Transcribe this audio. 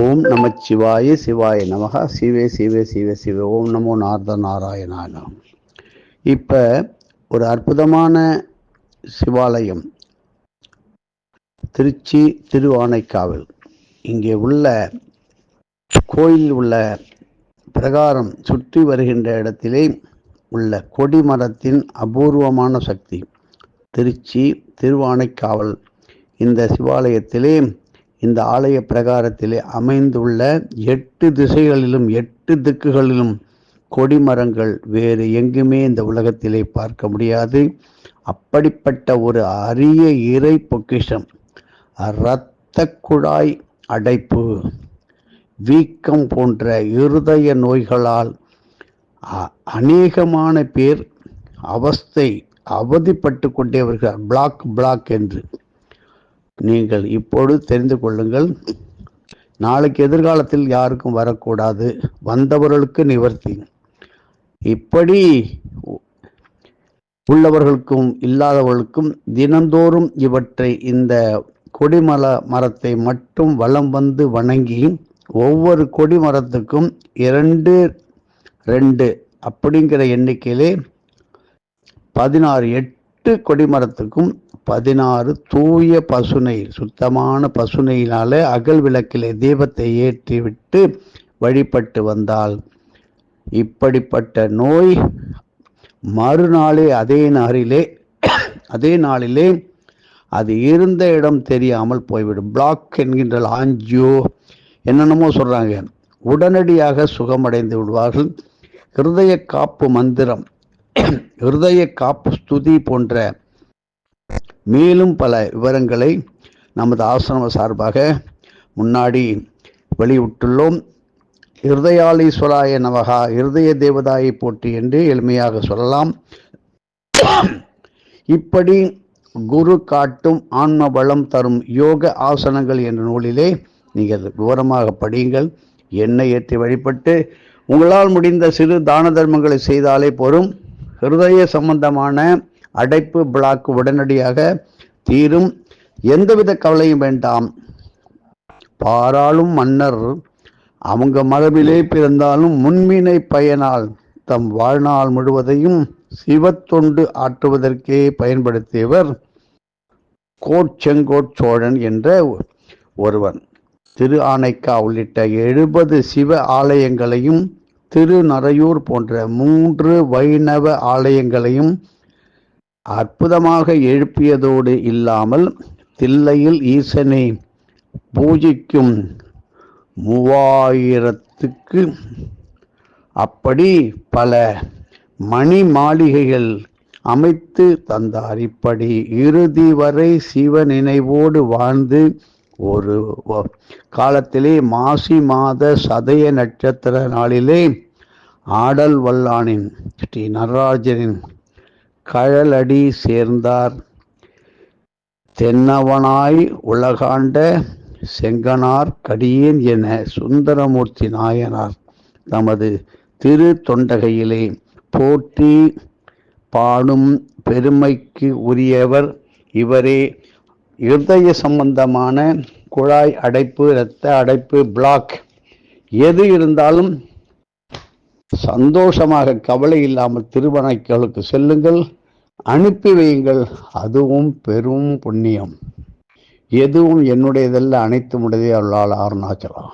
ஓம் நமச்சிவாய சிவாய நமக. சிவே சிவே சிவே சிவே. ஓம் நமோ நாரத நாராயணாய. இப்போ ஒரு அற்புதமான சிவாலயம் திருச்சி திருவானைக்காவல். இங்கே உள்ள கோயில் உள்ள பிரகாரம் சுற்றி வருகின்ற இடத்திலே உள்ள கொடிமரத்தின் அபூர்வமான சக்தி. திருச்சி திருவானைக்காவல் இந்த சிவாலயத்திலே இந்த ஆலய பிரகாரத்திலே அமைந்துள்ள 8 திசைகளிலும் 8 திக்குகளிலும் கொடிமரங்கள் வேறு எங்குமே இந்த உலகத்திலே பார்க்க முடியாது. அப்படிப்பட்ட ஒரு அரிய இறை பொக்கிஷம். இரத்த குழாய் அடைப்பு, வீக்கம் போன்ற இருதய நோய்களால் அநேகமான பேர் அவதிப்பட்டு கொண்டே வருகிறார். பிளாக் என்று நீங்கள் இப்பொழுது தெரிந்து கொள்ளுங்கள். நாளைக்கு எதிர்காலத்தில் யாருக்கும் வரக்கூடாது, வந்தவர்களுக்கு நிவர்த்தி. இப்படி உள்ளவர்களுக்கும் இல்லாதவர்களுக்கும் தினந்தோறும் இவற்றை இந்த மரத்தை மட்டும் வலம் வந்து வணங்கி ஒவ்வொரு கொடிமரத்துக்கும் 2 அப்படிங்கிற எண்ணிக்கையிலே 16 8 கொடிமரத்துக்கும் 16 தூய பசுனை, சுத்தமான பசுனையினாலே அகல் விளக்கிலே தீபத்தை ஏற்றிவிட்டு வழிபட்டு வந்தால் இப்படிப்பட்ட நோய் மறுநாளே அதே நாளிலே அது இருந்த இடம் தெரியாமல் போய்விடும். பிளாக் என்கின்ற ஆஞ்சியோ என்னென்னமோ சொல்றாங்க, உடனடியாக சுகமடைந்து விடுவார்கள். ஹிருதய காப்பு மந்திரம், ஹிருதய காப்பு ஸ்துதி போன்ற மேலும் பல விவரங்களை நமது ஆசிரம சார்பாக முன்னாடி வெளியிட்டுள்ளோம். ஹிருதயாலீஸ்வராய நமகா, ஹிருதய தேவதாயை போற்றி என்று எளிமையாக சொல்லலாம். இப்படி குரு காட்டும் ஆன்ம பலம் தரும் யோக ஆசனங்கள் என்ற நூலிலே நீங்கள் விவரமாக படியுங்கள். எண்ணெய் ஏற்றி வழிபட்டு உங்களால் முடிந்த சிறு தான தர்மங்களை செய்தாலே போரும். ஹிருதய சம்பந்தமான அடைப்பு, பிளாக் உடனடியாக தீரும். எந்தவித கவலையும் வேண்டாம். பாராளும் மன்னர் அவங்க மரபிலே பிறந்தாலும் முன்வினை பயனால் தம் வாழ்நாள் முழுவதையும் சிவத்தொண்டு ஆற்றுவதற்கே பயன்படுத்தியவர் கோட்செங்கோட் என்ற ஒருவன். திரு ஆனைக்கா உள்ளிட்ட 70 சிவ ஆலயங்களையும் திருநறையூர் போன்ற 3 வைணவ ஆலயங்களையும் அற்புதமாக எழுப்பியதோடு இல்லாமல் தில்லையில் ஈசனை பூஜிக்கும் 3000க்கு அப்படி பல மணி மாளிகைகள் அமைத்து தந்தார். இப்படி இறுதி வரை சிவ நினைவோடு வாழ்ந்து ஒரு காலத்திலே மாசி மாத சதய நட்சத்திர நாளிலே ஆடல் வல்லானின் ஸ்ரீ நடராஜனின் கழலடி சேர்ந்தார். தென்னவனாய் உலகாண்ட செங்கனார் கடியேன் என சுந்தரமூர்த்தி நாயனார் தமது திரு தொண்டகையிலே போற்றி பாடும் பெருமைக்கு உரியவர் இவரே. இருதய சம்பந்தமான குழாய் அடைப்பு, இரத்த அடைப்பு, பிளாக் எது இருந்தாலும் சந்தோஷமாக கவலை இல்லாமல் திருவனைக்காவலுக்கு செல்லுங்கள், அனுப்பி வையுங்கள். அதுவும் பெரும் புண்ணியம். எதுவும் என்னுடையதல்ல, அனைத்து உடையதே அருளால் அருணாச்சலம்.